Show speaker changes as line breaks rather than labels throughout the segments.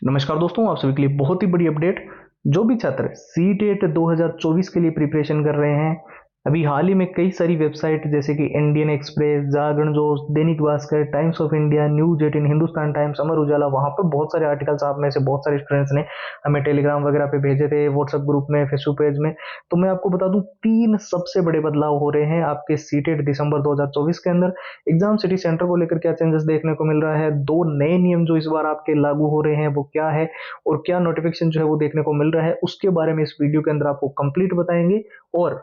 नमस्कार दोस्तों, आप सभी के लिए बहुत ही बड़ी अपडेट। जो भी छात्र सीटेट 2024 के लिए प्रिपरेशन कर रहे हैं, अभी हाल ही में कई सारी वेबसाइट जैसे कि Indian express, Jagran Josh, Dainik Bhaskar, Times of India, news 18, Hindustan Times, Amar Ujala, वहां पर बहुत सारे आर्टिकल्स आप में से बहुत सारे स्टूडेंट्स ने हमें टेलीग्राम वगैरह पे भेजे थे, व्हाट्सएप ग्रुप में, फेसबुक पेज में। तो मैं आपको बता दूं, तीन सबसे बड़े बदलाव हो रहे हैं आपके सीटेट दिसंबर 2024 के अंदर। एग्जाम सिटी सेंटर को लेकर क्या चेंजेस देखने को मिल रहा है, दो नए नियम जो इस बार आपके लागू हो रहे हैं वो क्या है, और क्या नोटिफिकेशन जो है वो देखने को मिल रहा है, उसके बारे में इस वीडियो के अंदर आपको कंप्लीट बताएंगे। और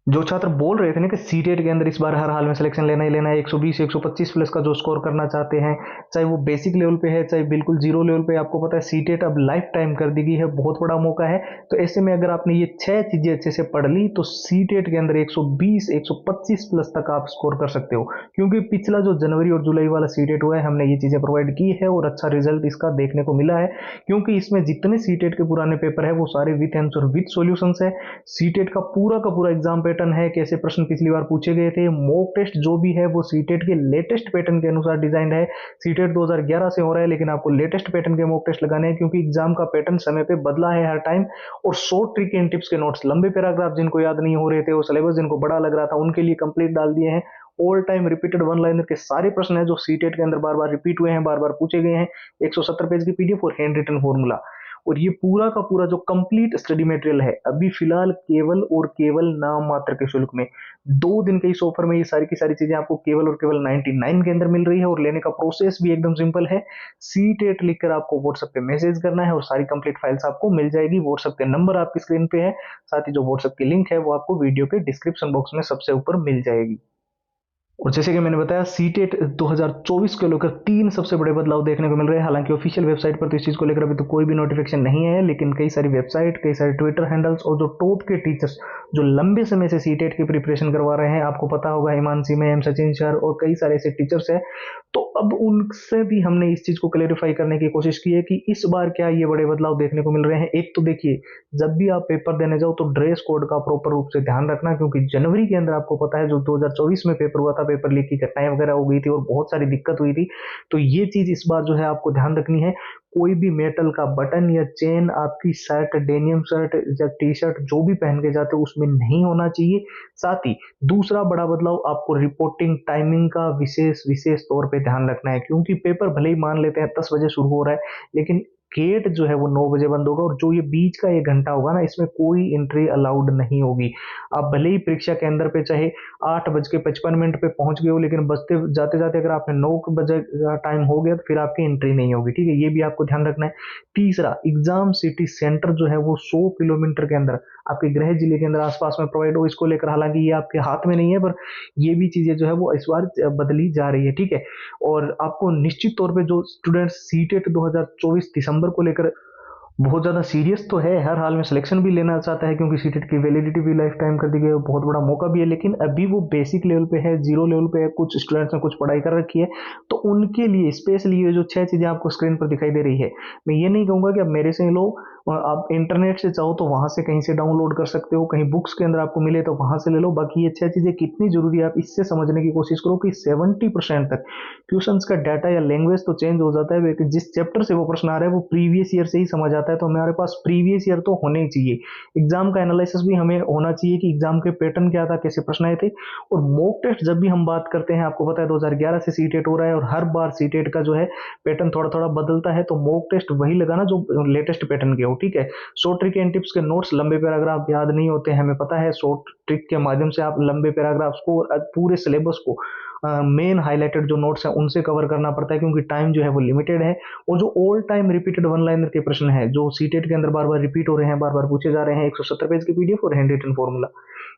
जो छात्र बोल रहे थे ना कि सीटेट के अंदर इस बार हर हाल में सिलेक्शन लेना ही लेना है, 120 125 प्लस का जो स्कोर करना चाहते हैं, चाहे वो बेसिक लेवल पे है चाहे बिल्कुल जीरो लेवल पे, आपको पता है सीटेट अब लाइफ टाइम कर दी गई है, बहुत बड़ा मौका है। तो ऐसे में अगर आपने ये छह चीजें अच्छे से पढ़ ली तो सीटेट के अंदर 120 125 प्लस तक आप स्कोर कर सकते हो। क्योंकि पिछला जो जनवरी और जुलाई वाला सीटेट हुआ है, हमने ये चीजें प्रोवाइड की है और अच्छा रिजल्ट इसका देखने को मिला है। क्योंकि इसमें जितने सीटेट के पुराने पेपर है वो सारे विथ आंसर विथ सॉल्यूशंस है। सीटेट का पूरा एग्जाम पैटर्न है, कैसे प्रश्न पिछली बार पूछे गए थे, मॉक टेस्ट जो भी है वो सीटेट के लेटेस्ट पैटर्न के अनुसार डिजाइन है। सीटेट 2011 से हो रहा है लेकिन आपको लेटेस्ट पैटर्न के मॉक टेस्ट लगाने हैं, क्योंकि एग्जाम का पैटर्न समय पे बदला है हर टाइम। और शॉर्ट ट्रिक एंड टिप्स के नोट्स, लंबे पैराग्राफ जिनको याद नहीं हो रहे थे, वो सिलेबस जिनको बड़ा लग रहा था, उनके लिए कंप्लीट डाल दिए हैं। All time repeated one liner के सारे प्रश्न है जो सीटेट के अंदर बार बार रिपीट हुए हैं, बार बार पूछे गए हैं। 170 पेज की पीडीएफ और हैंड रिटन फॉर्मूला, और ये पूरा का पूरा जो कंप्लीट स्टडी मटेरियल है अभी फिलहाल केवल और केवल नाम मात्र के शुल्क में, 2 दिन के इस ऑफर में ये सारी की सारी चीजें आपको केवल और केवल 99 के अंदर मिल रही है। और लेने का प्रोसेस भी एकदम सिंपल है। सीटेट लिखकर आपको व्हाट्सएप पे मैसेज करना है और सारी कंप्लीट फाइल्स आपको मिल जाएगी। व्हाट्सएप के नंबर आपकी स्क्रीन पे है, साथ ही जो व्हाट्सएप की लिंक है वो आपको वीडियो के डिस्क्रिप्शन बॉक्स में सबसे ऊपर मिल जाएगी। और जैसे कि मैंने बताया, सीटेट 2024 को लेकर तीन सबसे बड़े बदलाव देखने को मिल रहे हैं। हालांकि ऑफिशियल वेबसाइट पर तो इस चीज को लेकर अभी तो कोई भी नोटिफिकेशन नहीं है, लेकिन कई सारी वेबसाइट, कई सारे ट्विटर हैंडल्स और जो टॉप के टीचर्स जो लंबे समय से सीटेट की प्रिपरेशन करवा रहे हैं, आपको पता होगा हिमांशी में, एम सचिन सर और कई सारे ऐसे टीचर्स हैं। तो अब उनसे भी हमने इस चीज को क्लेरिफाई करने की कोशिश की है कि इस बार क्या ये बड़े बदलाव देखने को मिल रहे हैं। एक तो देखिए, जब भी आप पेपर देने जाओ तो ड्रेस कोड का प्रॉपर रूप से ध्यान रखना, क्योंकि जनवरी के अंदर आपको पता है जो 2024 में पेपर हुआ था, पेपर लीक की घटनाएं वगैरह हो गई थी और बहुत सारी दिक्कत हुई थी। तो ये चीज इस बार जो है आपको ध्यान रखनी है। कोई भी मेटल का बटन या चेन आपकी शर्ट, डेनियम शर्ट या टी शर्ट जो भी पहन के जाते हो उसमें नहीं होना चाहिए। साथ ही दूसरा बड़ा बदलाव, आपको रिपोर्टिंग टाइमिंग का विशेष विशेष तौर पे ध्यान रखना है। क्योंकि पेपर भले ही मान लेते हैं 10 बजे शुरू हो रहा है, लेकिन गेट जो है वो 9 बजे बंद होगा, और जो ये बीच का 1 घंटा होगा ना, इसमें कोई एंट्री अलाउड नहीं होगी। आप भले ही परीक्षा केंद्र पे चाहे 8:55 पे पहुंच गए हो, लेकिन बजते जाते जाते अगर आपने 9 बजे टाइम हो गया तो फिर आपकी एंट्री नहीं होगी। ठीक है, ये भी आपको ध्यान रखना है। तीसरा, एग्जाम सिटी सेंटर जो है वो 100 किलोमीटर के अंदर आपके गृह जिले के अंदर आसपास में प्रोवाइड हो। इसको लेकर हालांकि ये आपके हाथ में नहीं है, पर ये भी चीजें जो है वो इस बार बदली जा रही है। ठीक है, और आपको निश्चित तौर पे जो स्टूडेंट सीटेट 2024 दिसंबर को लेकर बहुत ज़्यादा सीरियस तो है, हर हाल में सिलेक्शन भी लेना चाहता है, क्योंकि सीटेट की वैलिडिटी भी लाइफ टाइम कर दी गई है, बहुत बड़ा मौका भी है, लेकिन अभी वो बेसिक लेवल पे है, जीरो लेवल पे है, कुछ स्टूडेंट्स ने कुछ पढ़ाई कर रखी है। तो उनके लिए स्पेशली ये जो छह चीज़ें आपको स्क्रीन पर दिखाई दे रही है, मैं ये नहीं कहूँगा कि आप मेरे से ही लो, आप इंटरनेट से चाहो तो वहां से कहीं से डाउनलोड कर सकते हो, कहीं बुक्स के अंदर आपको मिले तो वहां से ले लो। बाकी ये छह चीज़ें कितनी जरूरी है आप इससे समझने की कोशिश करो कि 70% तक क्वेश्चन का डाटा या लैंग्वेज तो चेंज हो जाता है, लेकिन जिस चैप्टर से वो प्रश्न आ रहा है वो प्रीवियस ईयर से ही समझ आता है। तो हमारे पास प्रीवियस ईयर तो होने ही चाहिए। एग्जाम का एनालिसिस भी हमें होना चाहिए कि एग्जाम के पैटर्न क्या था, कैसे प्रश्न आए थे। और मॉक टेस्ट जब भी हम बात करते हैं, आपको पता है 2011 से सीटेट हो रहा है और हर बार सीटेट का जो है पैटर्न थोड़ा थोड़ा बदलता है। तो मॉक टेस्ट वही लगाना जो लेटेस्ट पैटर्न के हो। ठीक है, शॉर्ट ट्रिक एंड टिप्स के नोट्स, लंबे पैराग्राफ याद नहीं होते हैं, हमें पता है। शॉर्ट ट्रिक के माध्यम से आप लंबे पैराग्राफ्स को, पूरे सिलेबस को, मेन हाईलाइटेड जो नोट्स हैं उनसे कवर करना पड़ता है, क्योंकि टाइम जो है वो लिमिटेड है। और जो all time repeated one liner के प्रश्न है जो सीटेट के अंदर बार बार रिपीट हो रहे हैं, बार बार पूछे जा रहे हैं, 170 पेज की पीडीएफ और हैंड रिटन फॉर्मूला,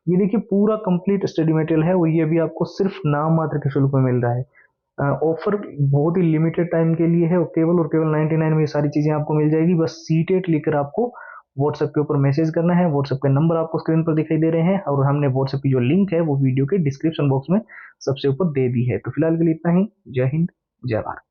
ये देखिए पूरा कंप्लीट स्टडी मटेरियल है, और ये भी आपको सिर्फ नाम मात्र के शुल्क में मिल रहा है। ऑफर बहुत ही लिमिटेड टाइम के लिए है, और केवल 99 में ये सारी चीजें आपको मिल जाएगी। बस सीटेट लिखकर आपको व्हाट्सएप के ऊपर मैसेज करना है। व्हाट्सएप के नंबर आपको स्क्रीन पर दिखाई दे रहे हैं, और हमने व्हाट्सएप की जो लिंक है वो वीडियो के डिस्क्रिप्शन बॉक्स में सबसे ऊपर दे दी है। तो फिलहाल के लिए इतना ही। जय हिंद, जय भारत।